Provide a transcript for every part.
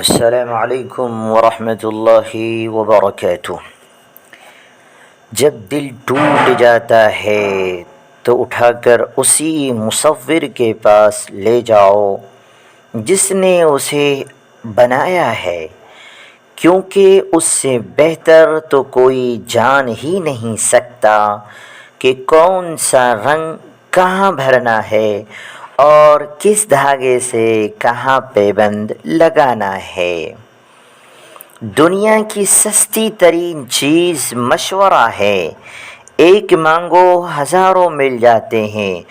السلام علیکم ورحمۃ اللہ وبرکاتہ۔ جب دل ٹوٹ جاتا ہے تو اٹھا کر اسی مصور کے پاس لے جاؤ جس نے اسے بنایا ہے، کیونکہ اس سے بہتر تو کوئی جان ہی نہیں سکتا کہ کون سا رنگ کہاں بھرنا ہے اور کس دھاگے سے کہاں پیبند لگانا ہے۔ دنیا کی سستی ترین چیز مشورہ ہے، ایک مانگو ہزاروں مل جاتے ہیں۔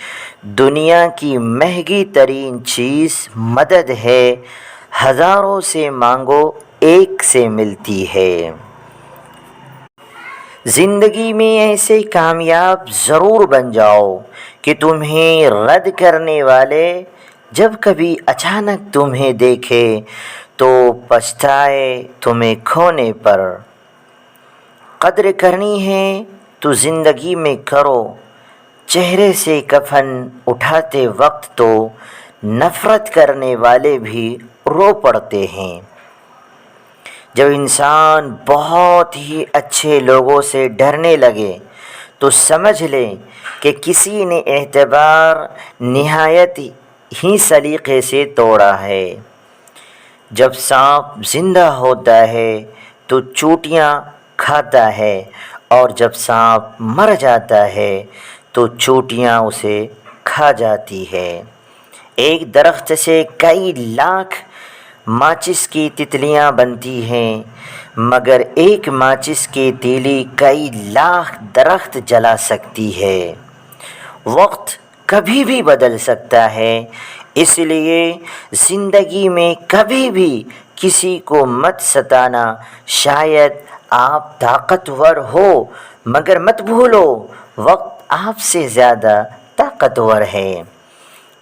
دنیا کی مہنگی ترین چیز مدد ہے، ہزاروں سے مانگو ایک سے ملتی ہے۔ زندگی میں ایسے کامیاب ضرور بن جاؤ کہ تمہیں رد کرنے والے جب کبھی اچانک تمہیں دیکھے تو پچھتائے تمہیں کھونے پر۔ قدر کرنی ہے تو زندگی میں کرو، چہرے سے کفن اٹھاتے وقت تو نفرت کرنے والے بھی رو پڑتے ہیں۔ جب انسان بہت ہی اچھے لوگوں سے ڈرنے لگے تو سمجھ لے کہ کسی نے اعتبار نہایت ہی سلیقے سے توڑا ہے۔ جب سانپ زندہ ہوتا ہے تو چوٹیاں کھاتا ہے، اور جب سانپ مر جاتا ہے تو چوٹیاں اسے کھا جاتی ہے۔ ایک درخت سے کئی لاکھ ماچس کی تتلیاں بنتی ہیں، مگر ایک ماچس کی تیلی کئی لاکھ درخت جلا سکتی ہے۔ وقت کبھی بھی بدل سکتا ہے، اس لیے زندگی میں کبھی بھی کسی کو مت ستانا۔ شاید آپ طاقتور ہو، مگر مت بھولو وقت آپ سے زیادہ طاقتور ہے۔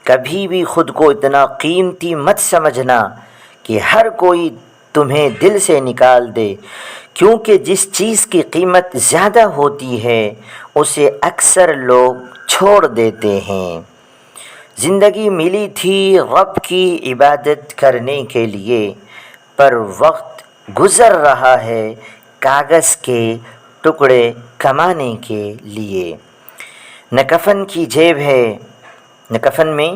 کبھی بھی خود کو اتنا قیمتی مت سمجھنا کہ ہر کوئی تمہیں دل سے نکال دے، کیونکہ جس چیز کی قیمت زیادہ ہوتی ہے اسے اکثر لوگ چھوڑ دیتے ہیں۔ زندگی ملی تھی رب کی عبادت کرنے کے لیے، پر وقت گزر رہا ہے کاغذ کے ٹکڑے کمانے کے لیے۔ نہ کفن کی جیب ہے، نہ کفن میں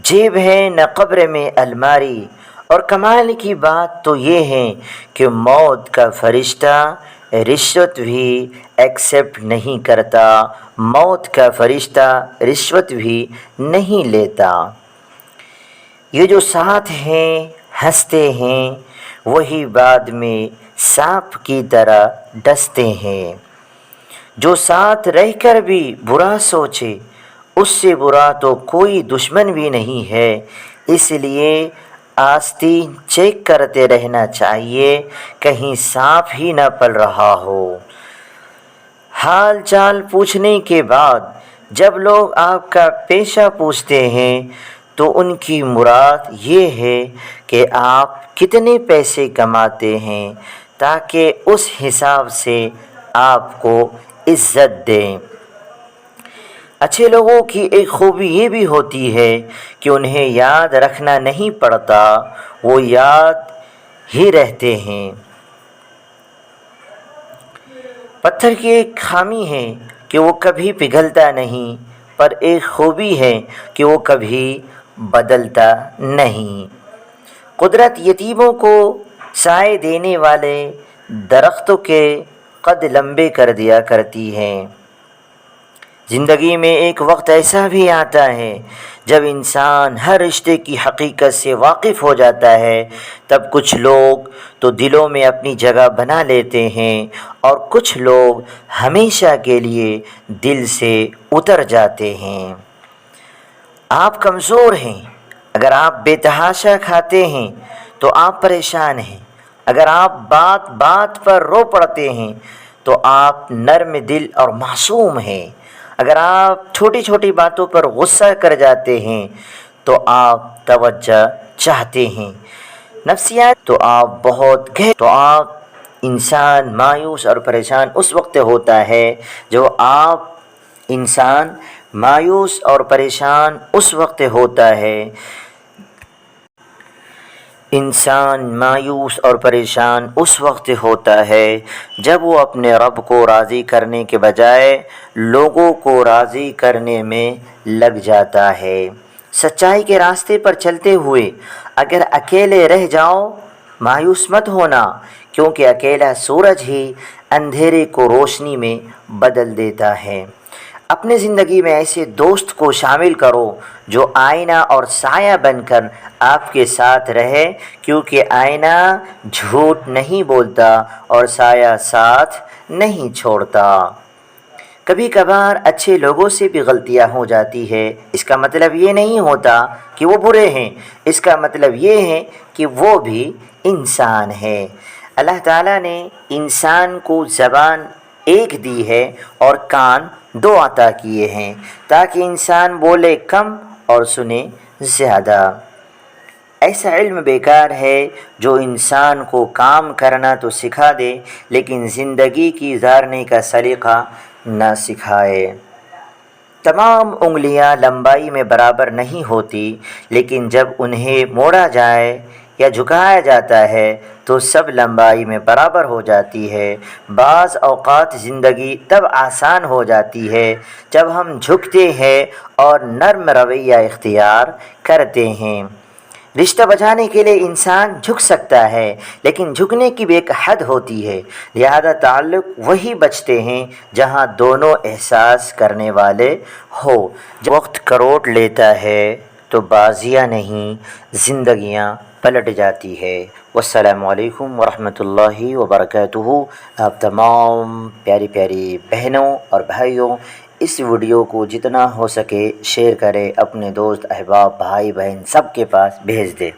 جیب ہے، نہ قبر میں الماری، اور کمال کی بات تو یہ ہے کہ موت کا فرشتہ رشوت بھی ایکسیپٹ نہیں کرتا، موت کا فرشتہ رشوت بھی نہیں لیتا۔ یہ جو ساتھ ہیں ہنستے ہیں، وہی بعد میں سانپ کی طرح ڈستے ہیں۔ جو ساتھ رہ کر بھی برا سوچے، اس سے برا تو کوئی دشمن بھی نہیں ہے۔ اس لیے آستین چیک کرتے رہنا چاہیے، کہیں سانپ ہی نہ پل رہا ہو۔ حال چال پوچھنے کے بعد جب لوگ آپ کا پیشہ پوچھتے ہیں تو ان کی مراد یہ ہے کہ آپ کتنے پیسے کماتے ہیں، تاکہ اس حساب سے آپ کو عزت دیں۔ اچھے لوگوں کی ایک خوبی یہ بھی ہوتی ہے کہ انہیں یاد رکھنا نہیں پڑتا، وہ یاد ہی رہتے ہیں۔ پتھر کی ایک خامی ہے کہ وہ کبھی پگھلتا نہیں، پر ایک خوبی ہے کہ وہ کبھی بدلتا نہیں۔ قدرت یتیموں کو سائے دینے والے درختوں کے قد لمبے کر دیا کرتی ہے۔ زندگی میں ایک وقت ایسا بھی آتا ہے جب انسان ہر رشتے کی حقیقت سے واقف ہو جاتا ہے، تب کچھ لوگ تو دلوں میں اپنی جگہ بنا لیتے ہیں اور کچھ لوگ ہمیشہ کے لیے دل سے اتر جاتے ہیں۔ آپ کمزور ہیں، اگر آپ بے تحاشا کھاتے ہیں تو آپ پریشان ہیں، اگر آپ بات بات پر رو پڑتے ہیں تو آپ نرم دل اور معصوم ہیں، اگر آپ چھوٹی چھوٹی باتوں پر غصہ کر جاتے ہیں تو آپ توجہ چاہتے ہیں۔ نفسیات تو آپ بہت تو آپ انسان مایوس اور پریشان اس وقت ہوتا ہے جو آپ انسان مایوس اور پریشان اس وقت ہوتا ہے انسان مایوس اور پریشان اس وقت ہوتا ہے جب وہ اپنے رب کو راضی کرنے کے بجائے لوگوں کو راضی کرنے میں لگ جاتا ہے۔ سچائی کے راستے پر چلتے ہوئے اگر اکیلے رہ جاؤ، مایوس مت ہونا، کیونکہ اکیلا سورج ہی اندھیرے کو روشنی میں بدل دیتا ہے۔ اپنے زندگی میں ایسے دوست کو شامل کرو جو آئینہ اور سایہ بن کر آپ کے ساتھ رہے، کیونکہ آئینہ جھوٹ نہیں بولتا اور سایہ ساتھ نہیں چھوڑتا۔ کبھی کبھار اچھے لوگوں سے بھی غلطیاں ہو جاتی ہے، اس کا مطلب یہ نہیں ہوتا کہ وہ برے ہیں، اس کا مطلب یہ ہے کہ وہ بھی انسان ہے۔ اللہ تعالیٰ نے انسان کو زبان ایک دی ہے اور کان دو عطا کیے ہیں تاکہ انسان بولے کم اور سنے زیادہ۔ ایسا علم بیکار ہے جو انسان کو کام کرنا تو سکھا دے لیکن زندگی کی گزارنے کا سلیقہ نہ سکھائے۔ تمام انگلیاں لمبائی میں برابر نہیں ہوتی، لیکن جب انہیں موڑا جائے یا جھکایا جاتا ہے تو سب لمبائی میں برابر ہو جاتی ہے۔ بعض اوقات زندگی تب آسان ہو جاتی ہے جب ہم جھکتے ہیں اور نرم رویہ اختیار کرتے ہیں۔ رشتہ بچانے کے لیے انسان جھک سکتا ہے، لیکن جھکنے کی بھی ایک حد ہوتی ہے، لہذا تعلق وہی بچتے ہیں جہاں دونوں احساس کرنے والے ہو۔ جب وقت کروٹ لیتا ہے تو بازیاں نہیں زندگیاں پلٹ جاتی ہے۔ والسلام علیکم ورحمۃ اللہ وبرکاتہ۔ آپ تمام پیاری پیاری بہنوں اور بھائیوں، اس ویڈیو کو جتنا ہو سکے شیئر کریں، اپنے دوست احباب بھائی بہن سب کے پاس بھیج دیں۔